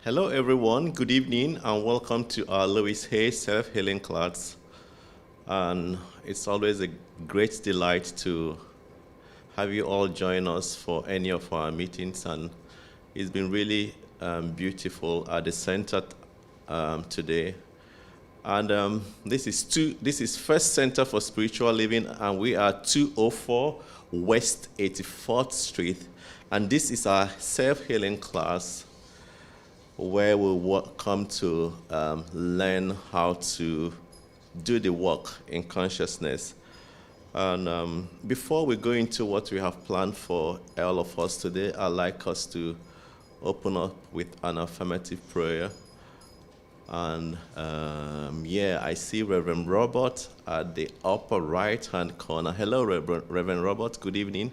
Hello everyone, good evening and welcome to our Louise self-healing class. And it's always a great delight to have you all join us for any of our meetings, and it's been really beautiful at the center today. And this is First Center for Spiritual Living, and we are 204 West 84th Street, and this is our self-healing class where we will come to learn how to do the work in consciousness. And before we go into what we have planned for all of us today, I'd like us to open up with an affirmative prayer. And I see Reverend Robert at the upper right-hand corner. Hello, Reverend Robert. Good evening.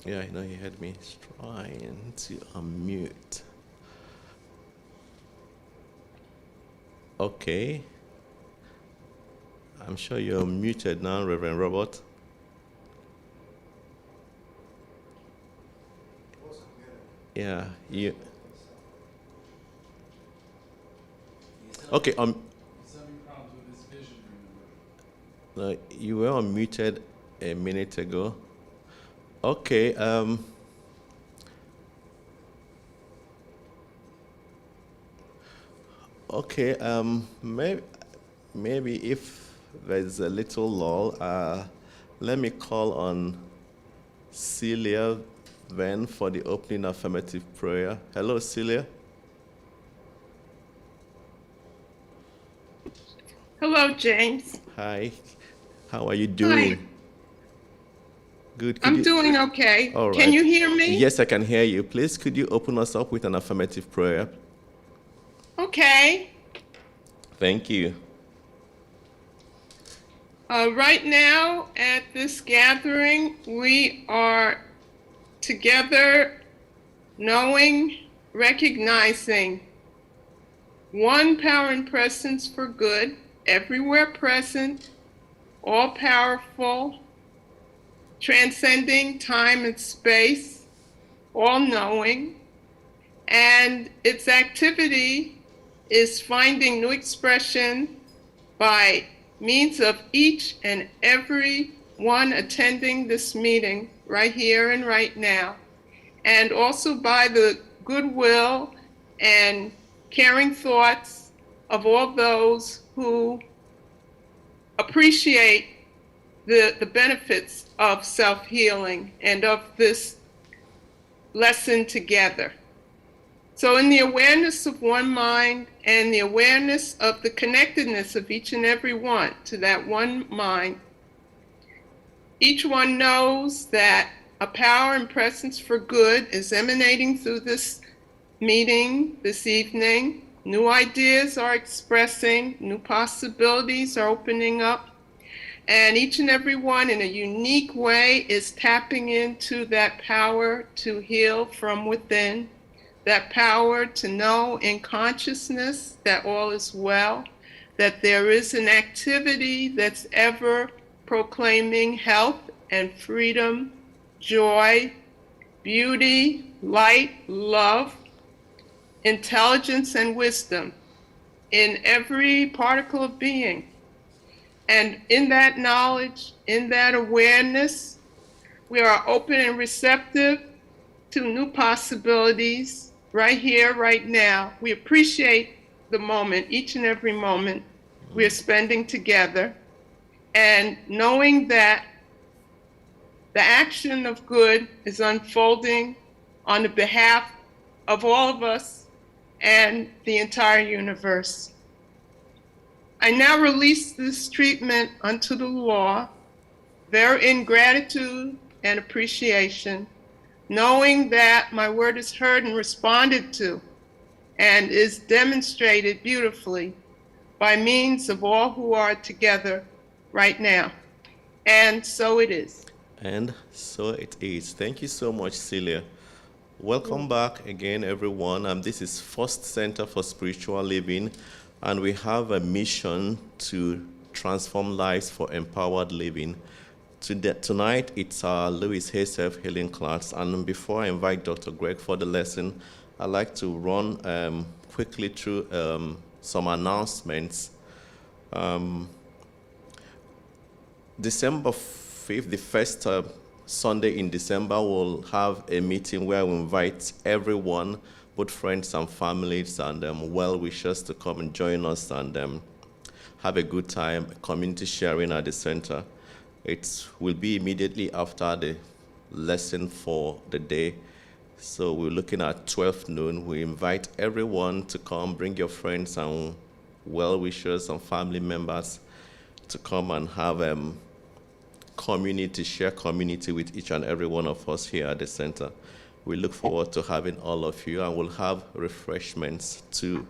Yeah, I know you heard me trying to unmute. Okay. I'm sure you're muted now, Reverend Robert. Yeah, you. Okay, He's having problems with his vision, remember? You were unmuted a minute ago. Okay, maybe if there's a little lull, let me call on Celia then for the opening affirmative prayer. Hello, Celia. Hello, James. Hi. How are you doing? Hi. Good. I'm doing okay. All right. Can you hear me? Yes, I can hear you. Please, could you open us up with an affirmative prayer? Okay. Thank you. Right now at this gathering, we are together knowing, recognizing one power and presence for good, everywhere present, all powerful, transcending time and space, all knowing, and its activity is finding new expression by means of each and every one attending this meeting right here and right now, and also by the goodwill and caring thoughts of all those who appreciate the benefits of self-healing and of this lesson together. So in the awareness of one mind and the awareness of the connectedness of each and every one to that one mind, each one knows that a power and presence for good is emanating through this meeting this evening. New ideas are expressing, new possibilities are opening up, and each and every one in a unique way is tapping into that power to heal from within, that power to know in consciousness that all is well, that there is an activity that's ever proclaiming health and freedom, joy, beauty, light, love, intelligence, and wisdom in every particle of being. And in that knowledge, in that awareness, we are open and receptive to new possibilities right here, right now. We appreciate the moment, each and every moment we are spending together, and knowing that the action of good is unfolding on the behalf of all of us and the entire universe. I now release this treatment unto the law, therein gratitude and appreciation, knowing that my word is heard and responded to and is demonstrated beautifully by means of all who are together right now. And so it is. And so it is. Thank you so much, Celia. Welcome back again, everyone. This is First Center for Spiritual Living, and we have a mission to transform lives for empowered living. Tonight, it's our Louise Hay Self-Healing class, and before I invite Dr. Greg for the lesson, I'd like to run quickly through some announcements. December 5th, the first Sunday in December, we'll have a meeting where we invite everyone, both friends and families and well-wishers, to come and join us and have a good time, community sharing at the center. It will be immediately after the lesson for the day. So we're looking at 12 noon. We invite everyone to come, bring your friends and well-wishers and family members to come and have share community with each and every one of us here at the center. We look forward to having all of you, and we'll have refreshments too.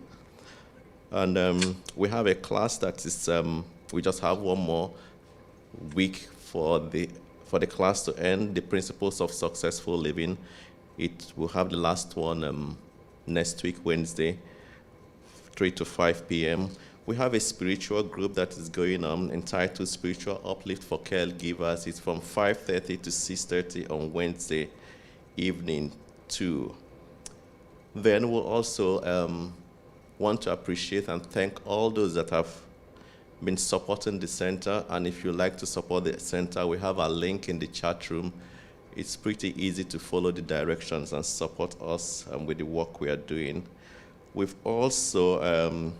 And we have a class that is, we just have one more week for the class to end, the Principles of Successful Living. It will have the last one next week, Wednesday, 3 to 5 p.m. We have a spiritual group that is going on entitled Spiritual Uplift for Caregivers. It's from 5:30 to 6:30 on Wednesday evening too. Then we'll also want to appreciate and thank all those that have been supporting the center. And if you'd like to support the center, we have a link in the chat room. It's pretty easy to follow the directions and support us with the work we are doing. We've also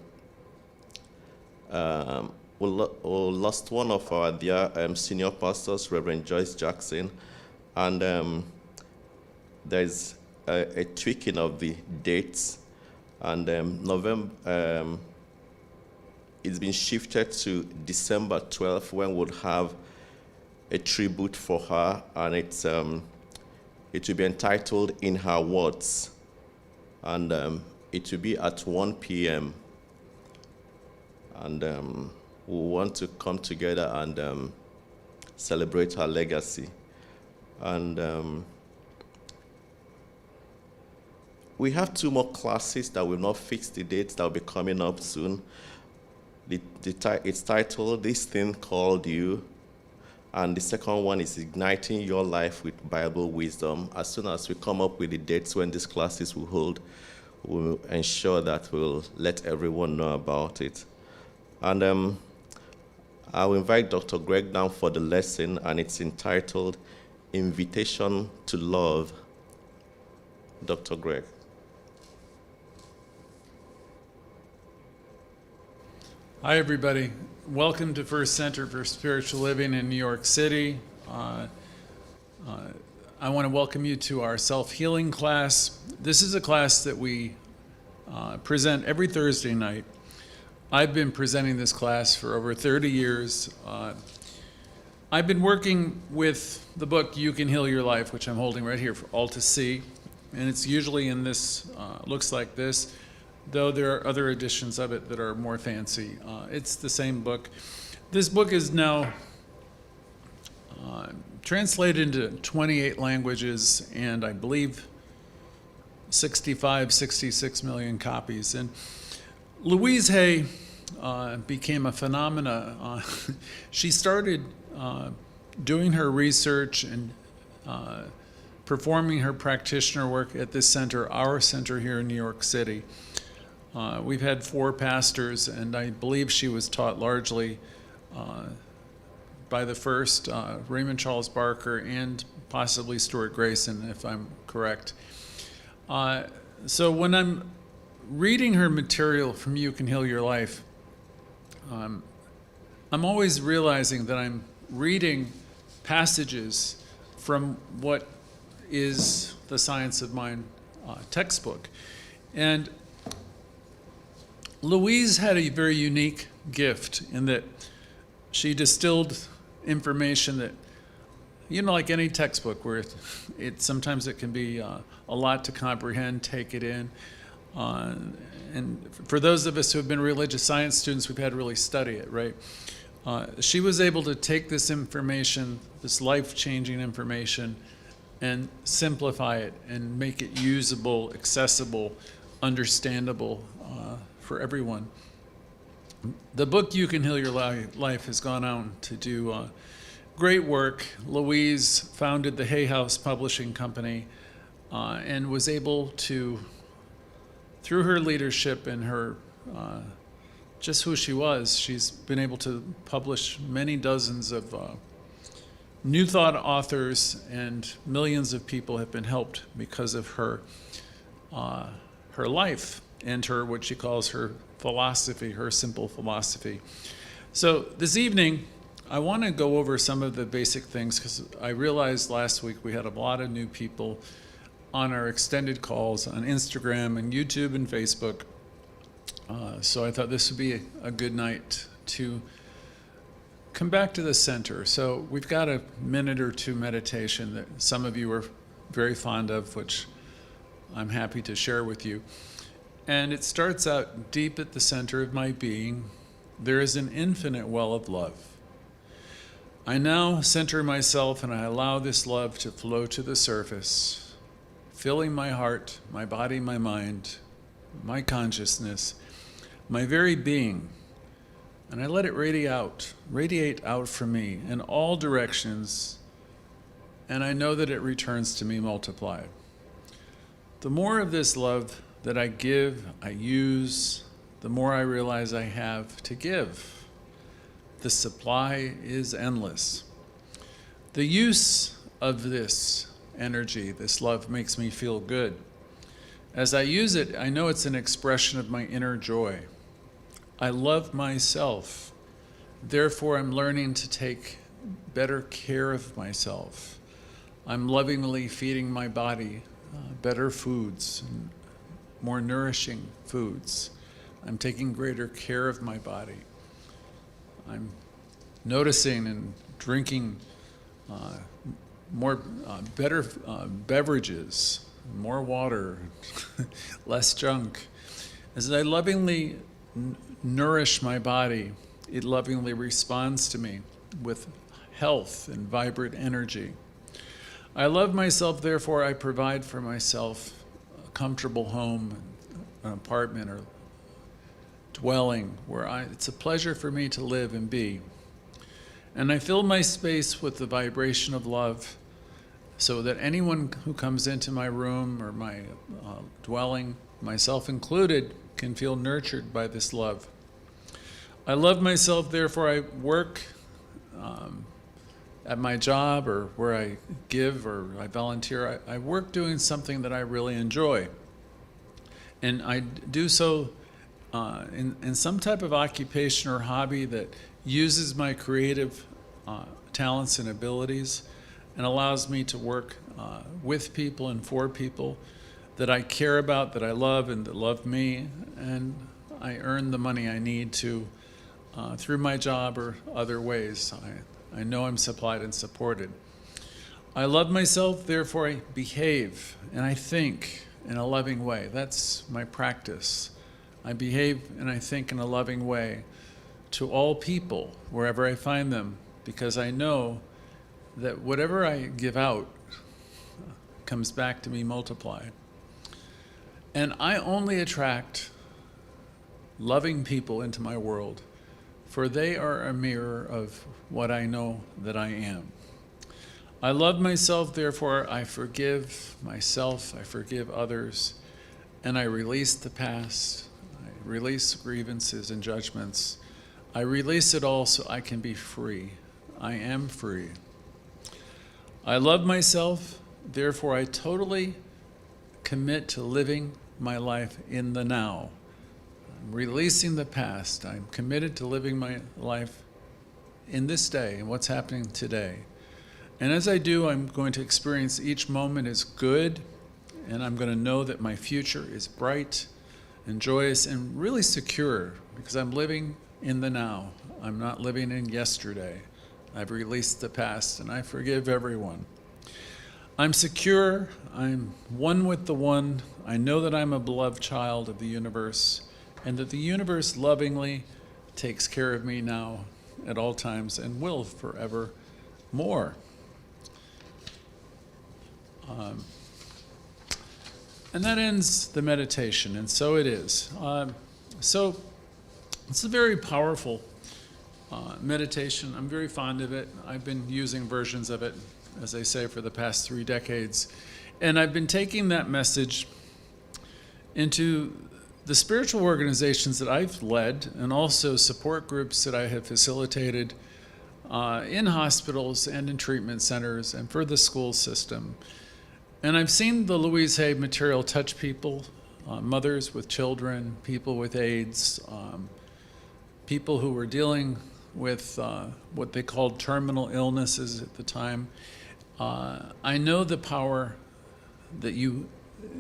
we lost one of our dear senior pastors, Reverend Joyce Jackson, and there's a tweaking of the dates, and November it's been shifted to December 12th, when we'll have a tribute for her, and it will be entitled In Her Words, and it will be at 1 p.m. And we want to come together and celebrate her legacy. And we have 2 more classes that will not fix the dates that will be coming up soon. It's titled This Thing Called You, and the second one is Igniting Your Life with Bible Wisdom. As soon as we come up with the dates when these classes will hold, we'll ensure that we'll let everyone know about it. And I'll invite Dr. Greg down for the lesson, and it's entitled Invitation to Love. Dr. Greg. Hi, everybody. Welcome to First Center for Spiritual Living in New York City. I want to welcome you to our self-healing class. This is a class that we present every Thursday night. I've been presenting this class for over 30 years. I've been working with the book You Can Heal Your Life, which I'm holding right here for all to see. And it's usually in this, looks like this, though there are other editions of it that are more fancy. It's the same book. This book is now translated into 28 languages, and I believe 66 million copies. And Louise Hay became a phenomena. She started doing her research and performing her practitioner work at this center, our center here in New York City. We've had 4 pastors, and I believe she was taught largely by the first, Raymond Charles Barker, and possibly Stuart Grayson, if I'm correct. So when I'm reading her material from You Can Heal Your Life, I'm always realizing that I'm reading passages from what is the Science of Mind textbook. And Louise had a very unique gift in that she distilled information that, like any textbook, where sometimes it can be a lot to comprehend, take it in. And for those of us who have been religious science students, we've had to really study it, right? She was able to take this information, this life-changing information, and simplify it and make it usable, accessible, understandable for everyone. The book You Can Heal Your Life has gone on to do great work. Louise founded the Hay House Publishing Company and was able to, through her leadership and her just who she was, she's been able to publish many dozens of New Thought authors, and millions of people have been helped because of her life and her, what she calls her philosophy, her simple philosophy. So this evening, I want to go over some of the basic things, because I realized last week we had a lot of new people on our extended calls on Instagram and YouTube and Facebook. So I thought this would be a good night to come back to the center. So we've got a minute or two meditation that some of you are very fond of, which I'm happy to share with you. And it starts out, deep at the center of my being, there is an infinite well of love. I now center myself and I allow this love to flow to the surface, filling my heart, my body, my mind, my consciousness, my very being. And I let it radiate out from me in all directions, and I know that it returns to me multiplied. The more of this love that I give, I use, the more I realize I have to give. The supply is endless. The use of this energy, this love, makes me feel good. As I use it, I know it's an expression of my inner joy. I love myself. Therefore, I'm learning to take better care of myself. I'm lovingly feeding my body better foods, more nourishing foods. I'm taking greater care of my body. I'm noticing and drinking better beverages, more water, less junk. As I lovingly nourish my body, it lovingly responds to me with health and vibrant energy. I love myself, therefore I provide for myself a comfortable home, an apartment or dwelling where it's a pleasure for me to live and be. And I fill my space with the vibration of love so that anyone who comes into my room or my dwelling, myself included, can feel nurtured by this love. I love myself, therefore I work at my job or where I give or I volunteer. I work doing something that I really enjoy. And I do so in some type of occupation or hobby that uses my creative talents and abilities and allows me to work with people and for people that I care about, that I love, and that love me, and I earn the money I need to through my job or other ways. I know I'm supplied and supported. I love myself, therefore I behave and I think in a loving way. That's my practice. I behave and I think in a loving way to all people, wherever I find them, because I know that whatever I give out comes back to me multiplied. And I only attract loving people into my world, for they are a mirror of what I know that I am. I love myself, therefore I forgive myself, I forgive others, and I release the past. I release grievances and judgments. I release it all so I can be free. I am free. I love myself, therefore I totally commit to living my life in the now. I'm releasing the past. I'm committed to living my life in this day and what's happening today. And as I do, I'm going to experience each moment as good, and I'm going to know that my future is bright and joyous and really secure because I'm living in the now. I'm not living in yesterday. I've released the past and I forgive everyone. I'm secure. I'm one with the one. I know that I'm a beloved child of the universe and that the universe lovingly takes care of me now at all times and will forever more. And that ends the meditation, and so it is. So it's a very powerful meditation. I'm very fond of it. I've been using versions of it, as I say, for the past 3 decades. And I've been taking that message into the spiritual organizations that I've led and also support groups that I have facilitated in hospitals and in treatment centers and for the school system. And I've seen the Louise Hay material touch people, mothers with children, people with AIDS, people who were dealing with what they called terminal illnesses at the time. I know the power that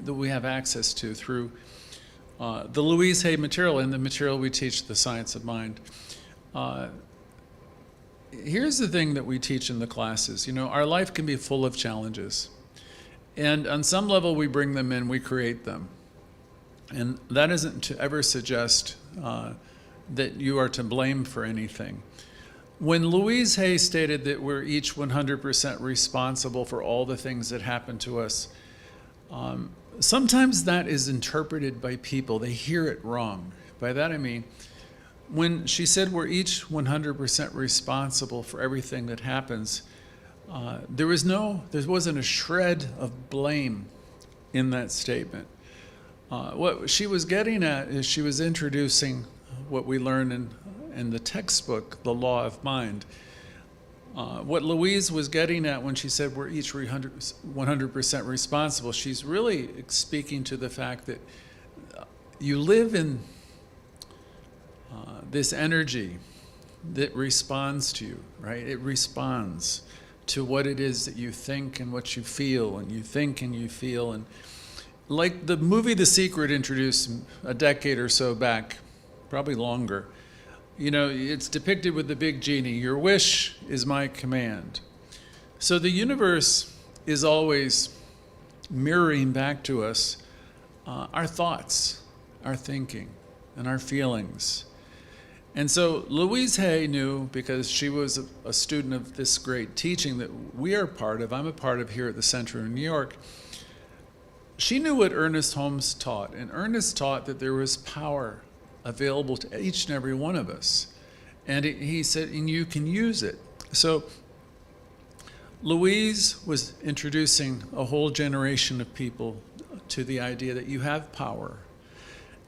we have access to through the Louise Hay material and the material we teach, the science of mind. Here's the thing that we teach in the classes. Our life can be full of challenges. And on some level, we bring them in, we create them. And that isn't to ever suggest that you are to blame for anything. When Louise Hay stated that we're each 100% responsible for all the things that happen to us, sometimes that is interpreted by people. They hear it wrong. By that I mean, when she said we're each 100% responsible for everything that happens, there wasn't a shred of blame in that statement. What she was getting at is she was introducing what we learn in the textbook, The Law of Mind. What Louise was getting at when she said we're each 100% responsible, she's really speaking to the fact that you live in this energy that responds to you, right? It responds to what it is that you think and what you feel, and you think and you feel. And like the movie The Secret introduced a decade or so back, probably longer, it's depicted with the big genie. Your wish is my command. So the universe is always mirroring back to us our thoughts, our thinking, and our feelings. And so Louise Hay knew, because she was a student of this great teaching that I'm a part of here at the Center in New York. She knew what Ernest Holmes taught, and Ernest taught that there was power available to each and every one of us. And he said, and you can use it. So Louise was introducing a whole generation of people to the idea that you have power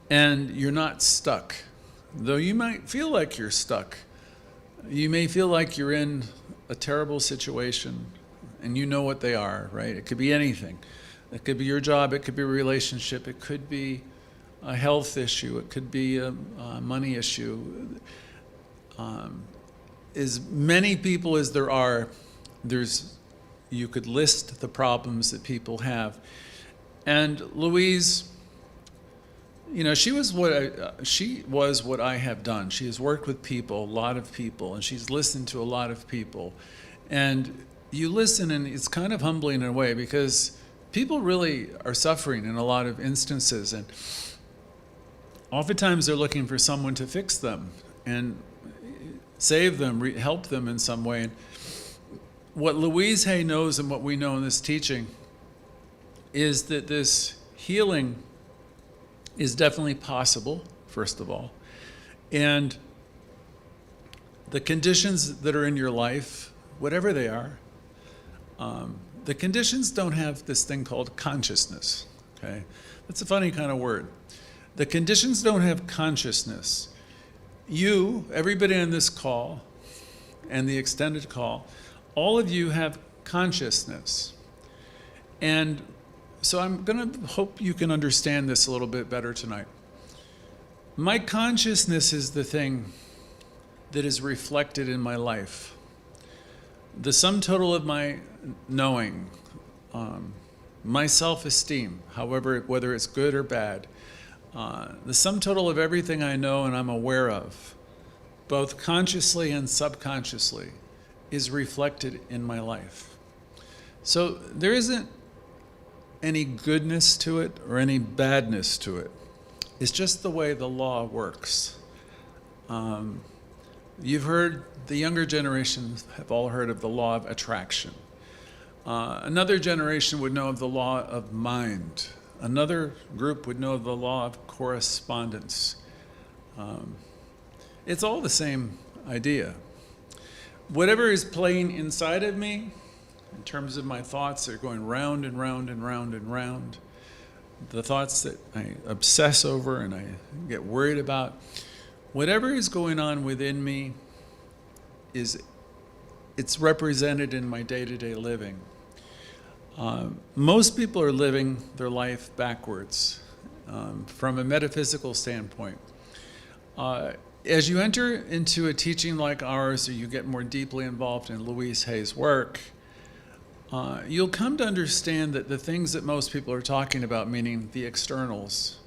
and you're not stuck. Though you might feel like you're stuck, you may feel like you're in a terrible situation, and you know what they are, right? It could be anything. It could be your job, it could be a relationship, it could be a health issue, it could be a money issue. As many people as there are, you could list the problems that people have. And Louise, she was what I have done. She has worked with people, a lot of people, and she's listened to a lot of people. And you listen, and it's kind of humbling in a way, because people really are suffering in a lot of instances, and oftentimes they're looking for someone to fix them and save them, help them in some way. And what Louise Hay knows, and what we know in this teaching, is that this healing is definitely possible, first of all. And the conditions that are in your life, whatever they are, the conditions don't have this thing called consciousness, okay? That's a funny kind of word. The conditions don't have consciousness. You, everybody on this call and the extended call, all of you have consciousness. And so I'm going to hope you can understand this a little bit better tonight. My consciousness is the thing that is reflected in my life. The sum total of my knowing, my self-esteem, whether it's good or bad, the sum total of everything I know and I'm aware of, both consciously and subconsciously, is reflected in my life. So there isn't any goodness to it or any badness to it. It's just the way the law works. You've heard, the younger generations have all heard of the law of attraction. Another generation would know of the law of mind. Another group would know of the law of correspondence. It's all the same idea. Whatever is playing inside of me, in terms of my thoughts, they're going round and round and round and round. The thoughts that I obsess over and I get worried about, whatever is going on within me it's represented in my day-to-day living. Most people are living their life backwards from a metaphysical standpoint. As you enter into a teaching like ours, or you get more deeply involved in Louise Hay's work, you'll come to understand that the things that most people are talking about, meaning the externals,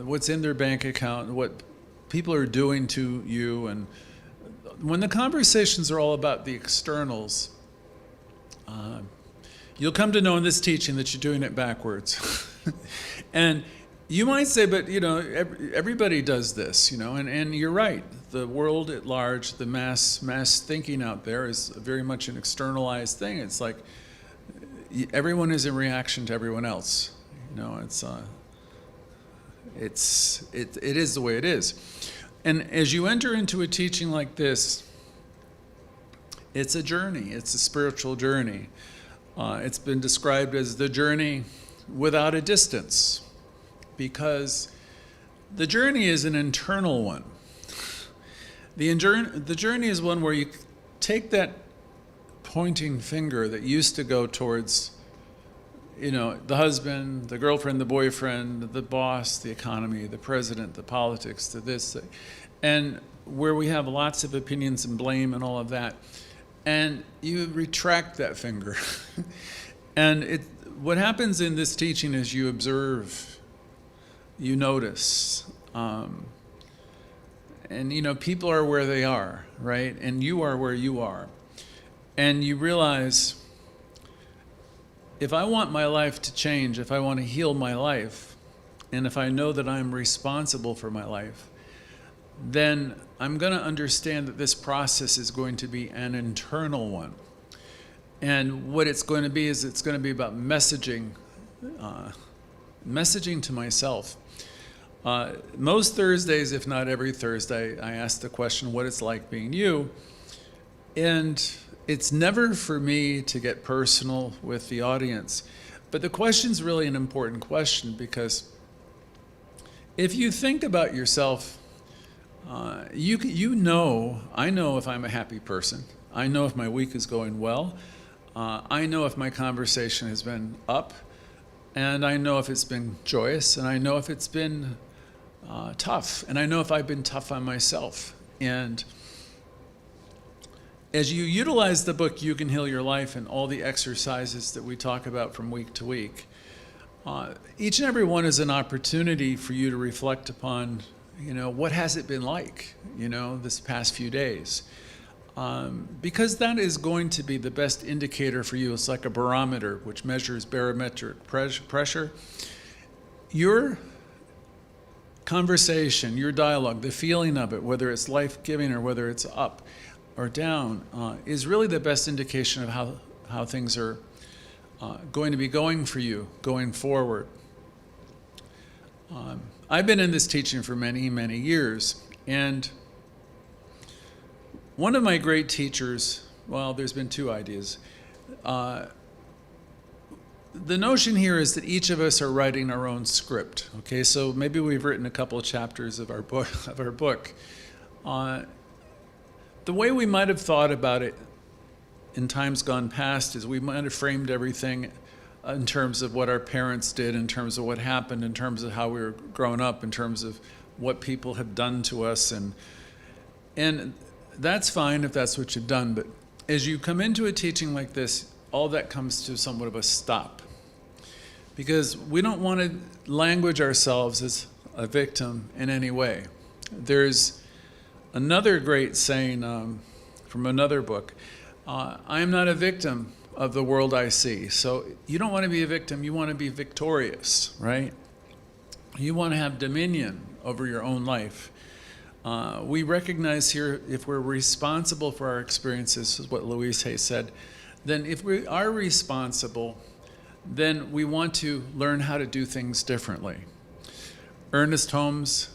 what's in their bank account, what people are doing to you, and when the conversations are all about the externals, you'll come to know in this teaching that you're doing it backwards. And you might say, but everybody does this, and you're right. The world at large, the mass thinking out there is very much an externalized thing. It's like everyone is in reaction to everyone else. It is the way it is. And as you enter into a teaching like this, it's a journey. It's a spiritual journey. It's been described as the journey without a distance, because the journey is an internal one. The journey is one where you take that pointing finger that used to go towards, the husband, the girlfriend, the boyfriend, the boss, the economy, the president, the politics, the this, and where we have lots of opinions and blame and all of that. And you retract that finger. And what happens in this teaching is you observe, you notice, and people are where they are, right? And you are where you are. And you realize, if I want my life to change, if I want to heal my life, and if I know that I'm responsible for my life, then I'm going to understand that this process is going to be an internal one. And what it's going to be is it's going to be about messaging to myself. Most Thursdays, if not every Thursday, I ask the question, what it's like being you. And it's never for me to get personal with the audience. But the question's really an important question, because if you think about yourself, I know if I'm a happy person. I know if my week is going well. I know if my conversation has been up. And I know if it's been joyous. And I know if it's been tough. And I know if I've been tough on myself. And as you utilize the book, You Can Heal Your Life, and all the exercises that we talk about from week to week, each and every one is an opportunity for you to reflect upon, what has it been like, this past few days? Because that is going to be the best indicator for you. It's like a barometer, which measures barometric pressure. Your conversation, your dialogue, the feeling of it, whether it's life-giving or whether it's up or down, is really the best indication of how things are going to be going for you going forward. I've been in this teaching for many, many years, and one of my great teachers, well, there's been two ideas. The notion here is that each of us are writing our own script. Okay, so maybe we've written a couple of chapters of our book. The way we might have thought about it in times gone past is we might have framed everything in terms of what our parents did, in terms of what happened, in terms of how we were growing up, in terms of what people have done to us, and that's fine if that's what you've done. But as you come into a teaching like this, all that comes to somewhat of a stop, because we don't want to language ourselves as a victim in any way. There's another great saying from another book, I am not a victim of the world I see. So you don't want to be a victim, you want to be victorious, right? You want to have dominion over your own life. We recognize here, if we're responsible for our experiences, is what Louise Hay said, then if we are responsible, then we want to learn how to do things differently. Ernest Holmes,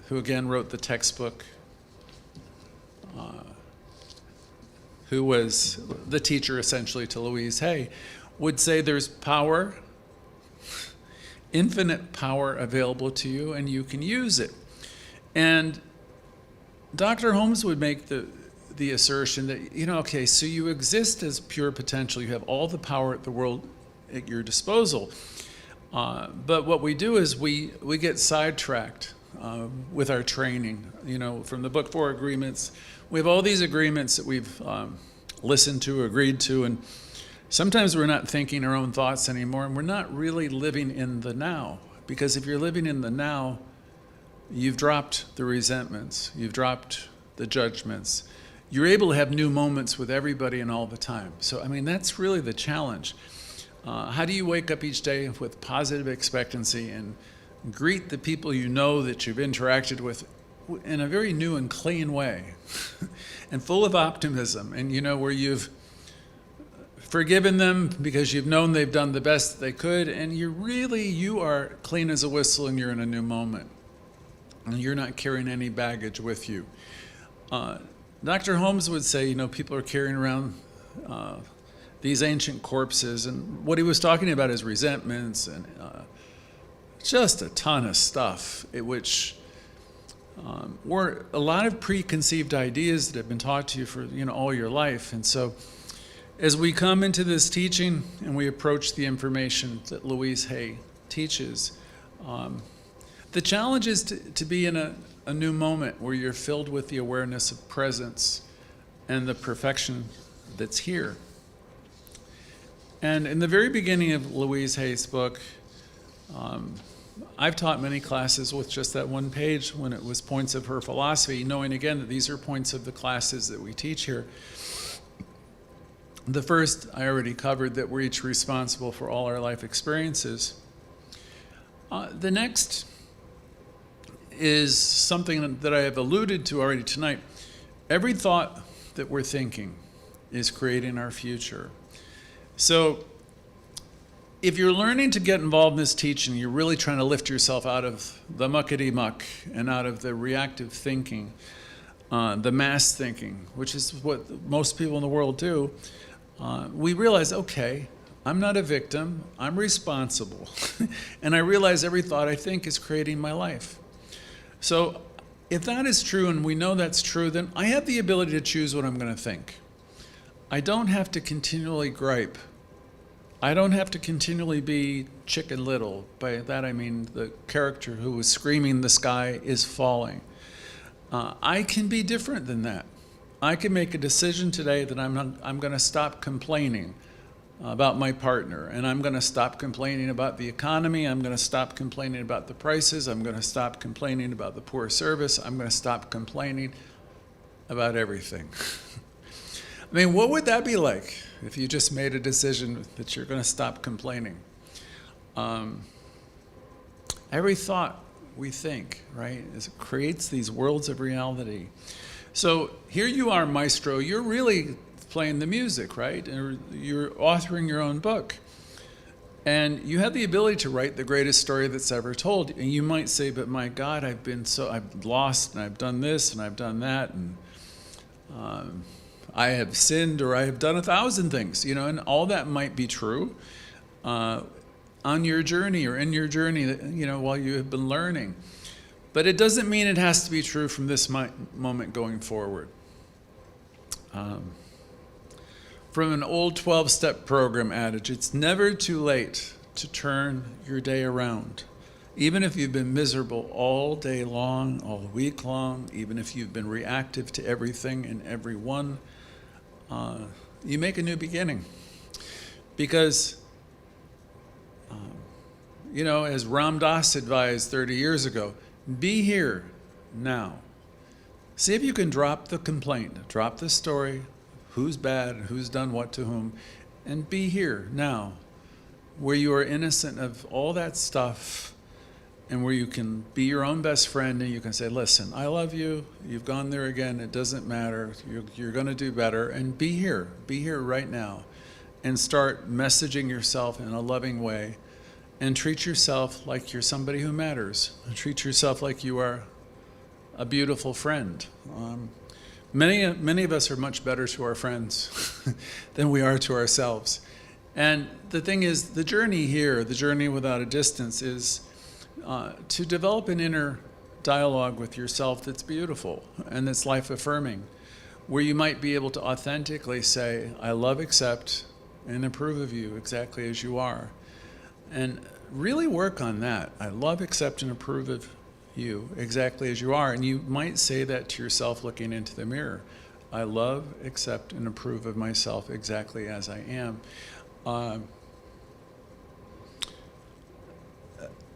who again wrote the textbook, who was the teacher essentially to Louise Hay, would say there's power, infinite power available to you, and you can use it. And Dr. Holmes would make the assertion that, okay, so you exist as pure potential. You have all the power at the world at your disposal. But what we do is we get sidetracked with our training. From the Book 4 agreements, we have all these agreements that we've listened to, agreed to, and sometimes we're not thinking our own thoughts anymore, and we're not really living in the now. Because if you're living in the now, you've dropped the resentments, you've dropped the judgments. You're able to have new moments with everybody and all the time. So, that's really the challenge. How do you wake up each day with positive expectancy and greet the people that you've interacted with in a very new and clean way and full of optimism, and where you've forgiven them because you've known they've done the best they could, and you are clean as a whistle and you're in a new moment. And you're not carrying any baggage with you. Dr. Holmes would say, people are carrying around these ancient corpses, and what he was talking about is resentments and just a ton of stuff, which were a lot of preconceived ideas that have been taught to you for all your life. And so, as we come into this teaching and we approach the information that Louise Hay teaches, the challenge is to be in a new moment where you're filled with the awareness of presence and the perfection that's here. And in the very beginning of Louise Hay's book, I've taught many classes with just that one page when it was points of her philosophy, knowing again that these are points of the classes that we teach here. The first I already covered, that we're each responsible for all our life experiences. The next is something that I have alluded to already tonight. Every thought that we're thinking is creating our future. So if you're learning to get involved in this teaching, you're really trying to lift yourself out of the muckety-muck and out of the reactive thinking, the mass thinking, which is what most people in the world do. We realize, okay, I'm not a victim, I'm responsible. And I realize every thought I think is creating my life. So if that is true, and we know that's true, then I have the ability to choose what I'm going to think. I don't have to continually gripe. I don't have to continually be Chicken Little. By that I mean the character who was screaming, "The sky is falling." I can be different than that. I can make a decision today that I'm going to stop complaining about my partner, and I'm going to stop complaining about the economy. I'm going to stop complaining about the prices. I'm going to stop complaining about the poor service. I'm going to stop complaining about everything. What would that be like if you just made a decision that you're going to stop complaining? Every thought we think, right, creates these worlds of reality. So here you are, maestro. You're really playing the music, right? Or you're authoring your own book. And you have the ability to write the greatest story that's ever told. And you might say, but my God, I've lost, and I've done this, and I've done that, and I have sinned, or I have done 1,000 things, and all that might be true on your journey or in your journey, while you have been learning. But it doesn't mean it has to be true from this moment going forward. From an old 12-step program adage, it's never too late to turn your day around. Even if you've been miserable all day long, all week long, even if you've been reactive to everything and everyone, you make a new beginning. Because, as Ram Dass advised 30 years ago, be here now. See if you can drop the complaint, drop the story, who's bad, who's done what to whom, and be here now, where you are innocent of all that stuff, and where you can be your own best friend, and you can say, listen, I love you, you've gone there again, it doesn't matter, you're going to do better, and be here right now. and start messaging yourself in a loving way, and treat yourself like you're somebody who matters. Treat yourself like you are a beautiful friend. Many of us are much better to our friends than we are to ourselves. And the thing is, the journey here, the journey without a distance, is to develop an inner dialogue with yourself that's beautiful and that's life-affirming, where you might be able to authentically say, I love, accept, and approve of you exactly as you are. And really work on that. I love, accept, and approve of you exactly as you are. And you might say that to yourself looking into the mirror. I love, accept, and approve of myself exactly as I am.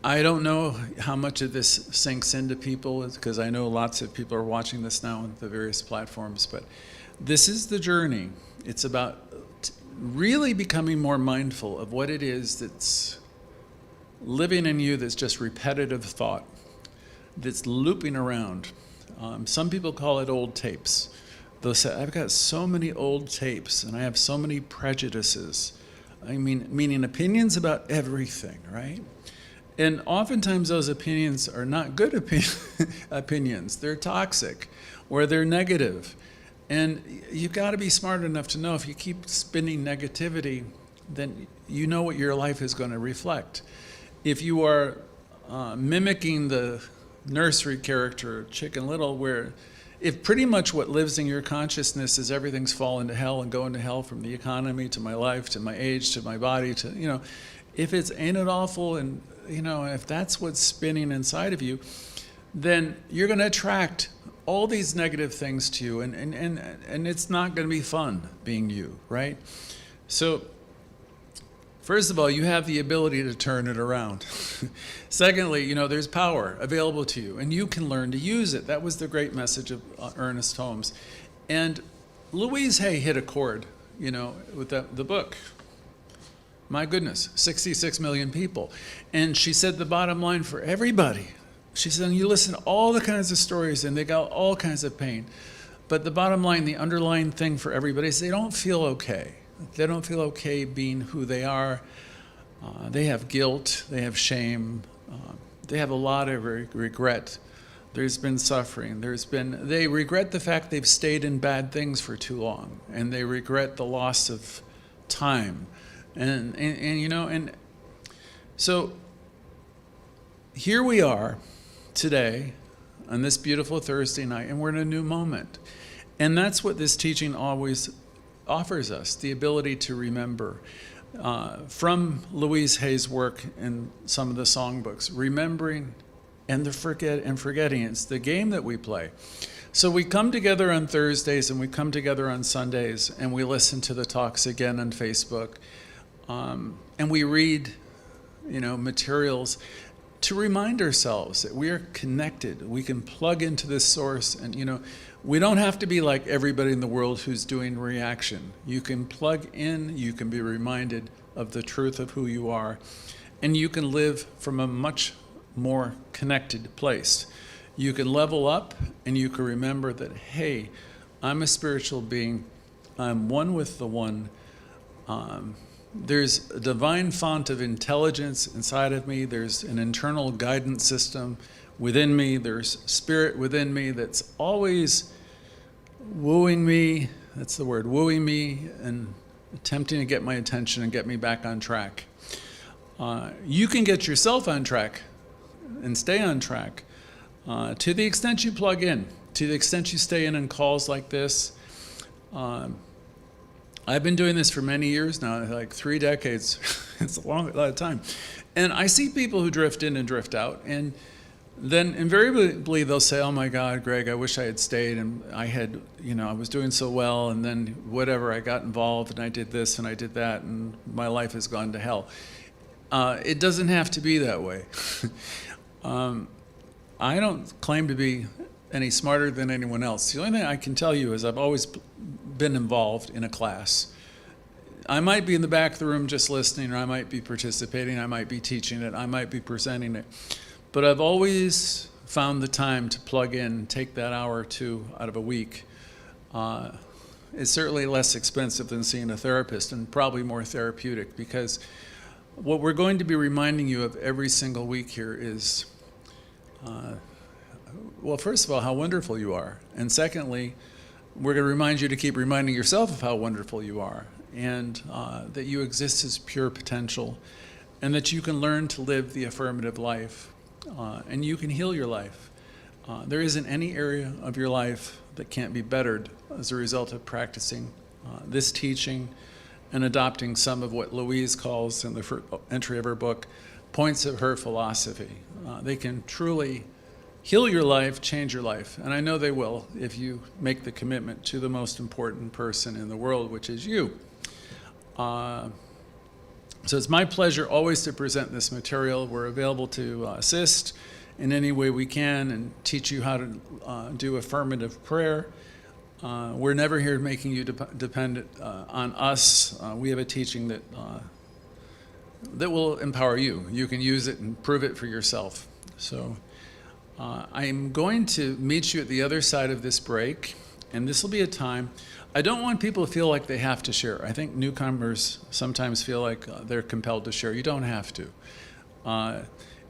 I don't know how much of this sinks into people, because I know lots of people are watching this now on the various platforms, but this is the journey. It's about really becoming more mindful of what it is that's living in you, that's just repetitive thought, that's looping around. Some people call it old tapes. They'll say, I've got so many old tapes and I have so many prejudices. I mean, meaning opinions about everything, right? And oftentimes those opinions are not good opinions. They're toxic or they're negative. And you've got to be smart enough to know if you keep spinning negativity, then you know what your life is going to reflect. If you are mimicking the nursery character, Chicken Little, where if pretty much what lives in your consciousness is everything's fallen to hell and going to hell, from the economy to my life to my age to my body to, if it's ain't it awful, and if that's what's spinning inside of you, then you're going to attract all these negative things to you, and it's not going to be fun being you, right? So first of all, you have the ability to turn it around. Secondly, there's power available to you, and you can learn to use it. That was the great message of Ernest Holmes. And Louise Hay hit a chord, with the book. My goodness, 66 million people. And she said the bottom line for everybody, she said, you listen to all the kinds of stories and they got all kinds of pain. But the bottom line, the underlying thing for everybody is they don't feel okay. They don't feel okay being who they are. They have guilt, they have shame, they have a lot of regret. There's been suffering. They regret the fact they've stayed in bad things for too long, and they regret the loss of time. And so here we are today on this beautiful Thursday night, and we're in a new moment. And that's what this teaching always offers us, the ability to remember. From Louise Hay's work in some of the songbooks, remembering and forgetting. It's the game that we play. So we come together on Thursdays and we come together on Sundays and we listen to the talks again on Facebook. And we read, materials to remind ourselves that we are connected. We can plug into this source, and we don't have to be like everybody in the world who's doing reaction. You can plug in, you can be reminded of the truth of who you are, and you can live from a much more connected place. You can level up, and you can remember that, hey, I'm a spiritual being. I'm one with the one. There's a divine font of intelligence inside of me. There's an internal guidance system within me. There's spirit within me that's always wooing me. That's the word, wooing me, and attempting to get my attention and get me back on track. You can get yourself on track and stay on track to the extent you plug in, to the extent you stay in calls like this. I've been doing this for many years now, like 3 decades. It's a lot of time. And I see people who drift in and drift out. And then invariably they'll say, oh my God, Greg, I wish I had stayed. And I had, I was doing so well. And then whatever, I got involved and I did this and I did that. And my life has gone to hell. It doesn't have to be that way. I don't claim to be any smarter than anyone else. The only thing I can tell you is I've always been involved in a class. I might be in the back of the room just listening, or I might be participating, I might be teaching it, I might be presenting it. But I've always found the time to plug in, take that hour or two out of a week, is certainly less expensive than seeing a therapist, and probably more therapeutic, because what we're going to be reminding you of every single week here is, well, first of all, how wonderful you are. And secondly, we're going to remind you to keep reminding yourself of how wonderful you are, and that you exist as pure potential, and that you can learn to live the affirmative life, and you can heal your life. There isn't any area of your life that can't be bettered as a result of practicing this teaching and adopting some of what Louise calls, in the entry of her book, points of her philosophy. They can truly heal your life, change your life, and I know they will if you make the commitment to the most important person in the world, which is you. So it's my pleasure always to present this material. We're available to assist in any way we can and teach you how to do affirmative prayer. We're never here making you dependent on us. We have a teaching that will empower you. You can use it and prove it for yourself. So I'm going to meet you at the other side of this break, and this will be a time. I don't want people to feel like they have to share. I think newcomers sometimes feel like they're compelled to share. You don't have to.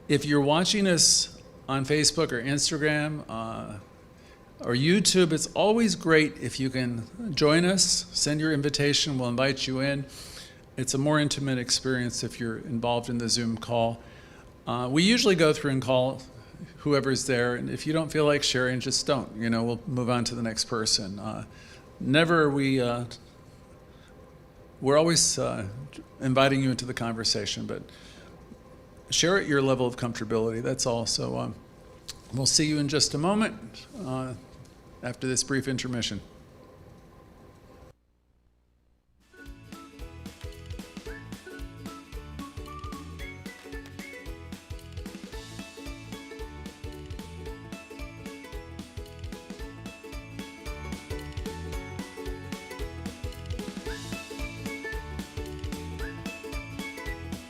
If you're watching us on Facebook or Instagram or YouTube, it's always great if you can join us, send your invitation, we'll invite you in. It's a more intimate experience if you're involved in the Zoom call. We usually go through and call whoever's there, and if you don't feel like sharing, just don't. We'll move on to the next person. We're always inviting you into the conversation, but share at your level of comfortability, that's all. So we'll see you in just a moment after this brief intermission.